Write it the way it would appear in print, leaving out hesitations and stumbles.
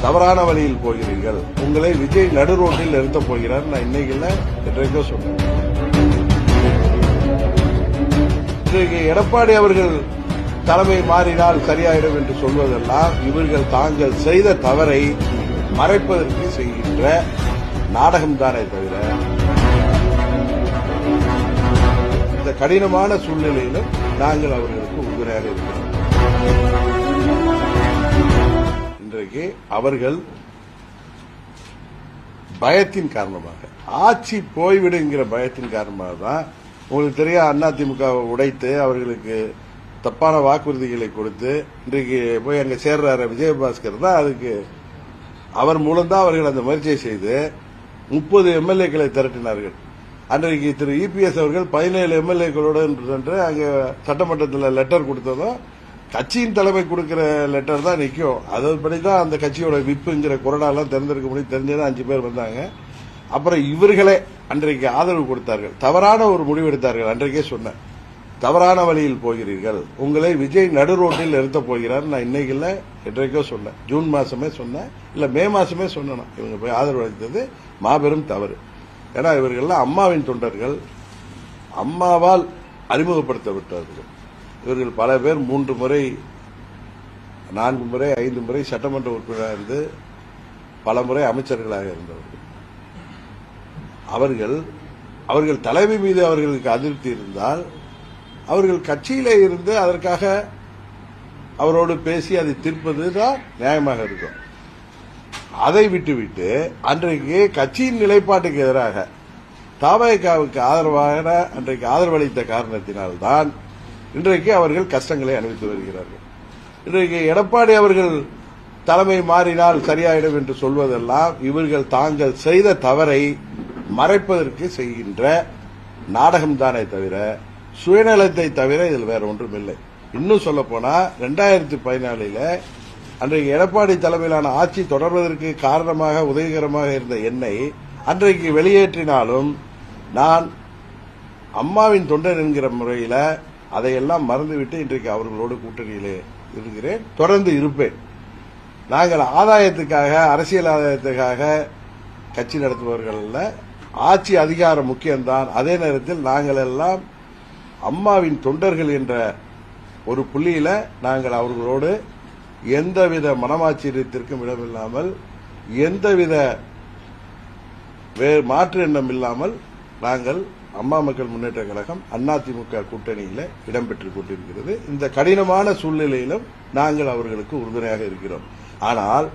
தவறான வழியில் போகிறீர்கள், உங்களை விஜய் நடு ரோட்டில் நிறுத்தப் போகிறார். நான் இன்னைக்கு இல்ல என்றைக்கோ சொன்னேன். இன்றைக்கு எடப்பாடி அவர்கள் தலைமை மாறினால் சரியாயிடும் என்று சொல்வதெல்லாம் இவர்கள் தாங்கள் செய்த தவறை மறைப்பதற்கு செய்கின்ற நாடகம்தானே தவிர, இந்த கடினமான சூழ்நிலையிலும் நாங்கள் அவர்களுக்கு உறுதுணையாக இருக்கிறோம். இன்றைக்கு அவர்கள் பயத்தின் காரணமாக, ஆட்சி போய்விடுங்கிற பயத்தின் காரணமாக தான், உங்களுக்கு தெரியும், அதிமுகவை உடைத்து அவர்களுக்கு தப்பான வாக்குறுதிகளை கொடுத்து இன்றைக்கு போய் அங்க சேர்றாரு விஜயபாஸ்கர் தான். அதுக்கு அவர் மூலம்தான் அவர்கள் அந்த முயற்சியை செய்து 30 எம்எல்ஏக்களை திரட்டினார்கள். அன்றைக்கு திரு இபிஎஸ் அவர்கள் 17 எம்எல்ஏக்களுடன் சென்று அங்க சட்டமன்றத்தில் லெட்டர் கொடுத்ததும் கட்சியின் தலைமை கொடுக்கிற லெட்டர் தான் நிற்கும். அதுபடிதான் அந்த கட்சியோட விப்புங்கிற கொரோனாலாம் திறந்திருக்க முடியும். தெரிஞ்சது 5 பேர் வந்தாங்க. அப்புறம் இவர்களே அன்றைக்கு ஆதரவு கொடுத்தார்கள். தவறான ஒரு முடிவு எடுத்தார்கள். அன்றைக்கே சொன்னேன், தவறான வழியில் போகிறீர்கள், உங்களை விஜய் நடு ரோட்டில் நிறுத்தப் போகிறார். நான் இன்னைக்கு இல்ல என்றைக்கோ சொன்னேன். ஜூன் மாசமே சொன்னேன், இல்ல மே மாசமே சொன்னேன். இவங்க போய் ஆதரவு அளித்தது மாபெரும் தவறு. ஏன்னா இவர்கள்லாம் அம்மாவின் தொண்டர்கள், அம்மாவால் அறிமுகப்படுத்தப்பட்டவர்கள். இவர்கள் பல பேர் 3 முறை 4 முறை 5 முறை சட்டமன்ற உறுப்பினராக இருந்து பல முறை அமைச்சர்களாக இருந்தவர்கள். அவர்கள் தலைமை மீது அவர்களுக்கு அதிருப்தி இருந்தால் அவர்கள் கட்சியிலே இருந்து அதற்காக அவரோடு பேசி அதை தீர்ப்பது தான் நியாயமாக இருக்கும். அதை விட்டுவிட்டு அன்றைக்கு கட்சியின் நிலைப்பாட்டுக்கு எதிராக தவேகாவுக்கு ஆதரவாக அன்றைக்கு ஆதரவளித்த காரணத்தினால்தான் இன்றைக்கு அவர்கள் கஷ்டங்களை அனுபவித்து வருகிறார்கள். இன்றைக்கு எடப்பாடி அவர்கள் தலைமை மாறினால் சரியாயிடும் என்று சொல்வதெல்லாம் இவர்கள் தாங்கள் செய்த தவறை மறைப்பதற்கு செய்கின்ற நாடகம்தானே தவிர, சுயநலத்தை தவிர இதில் வேற ஒன்றும் இல்லை. இன்னும் சொல்ல போனா 2014 அன்றைக்கு எடப்பாடி தலைமையிலான ஆட்சி தொடர்வதற்கு காரணமாக உதவிகரமாக இருந்த என்னை அன்றைக்கு வெளியேற்றினாலும் நான் அம்மாவின் தொண்டன் என்கிற முறையில் அதையெல்லாம் மறந்துவிட்டு இன்றைக்கு அவர்களோடு கூட்டணியிலே இருக்கிறேன், தொடர்ந்து இருப்பேன். நாங்கள் ஆதாயத்துக்காக, அரசியல் ஆதாயத்துக்காக கட்சி நடத்துபவர்கள் அல்ல. ஆட்சி அதிகாரம் முக்கியம்தான். அதே நேரத்தில் நாங்கள் எல்லாம் அம்மாவின் தொண்டர்கள் என்ற ஒரு புள்ளியில நாங்கள் அவர்களோடு எந்தவித மனமாச்சரியத்திற்கும் இடமில்லாமல், எந்தவித மாற்று எண்ணம் இல்லாமல் நாங்கள் அம்மா மக்கள் முன்னேற்ற கழகம் அதிமுக கூட்டணியில இடம்பெற்றுக் கொண்டிருக்கிறது. இந்த கடினமான சூழ்நிலையிலும் நாங்கள் அவர்களுக்கு உறுதுணையாக இருக்கிறோம். ஆனால்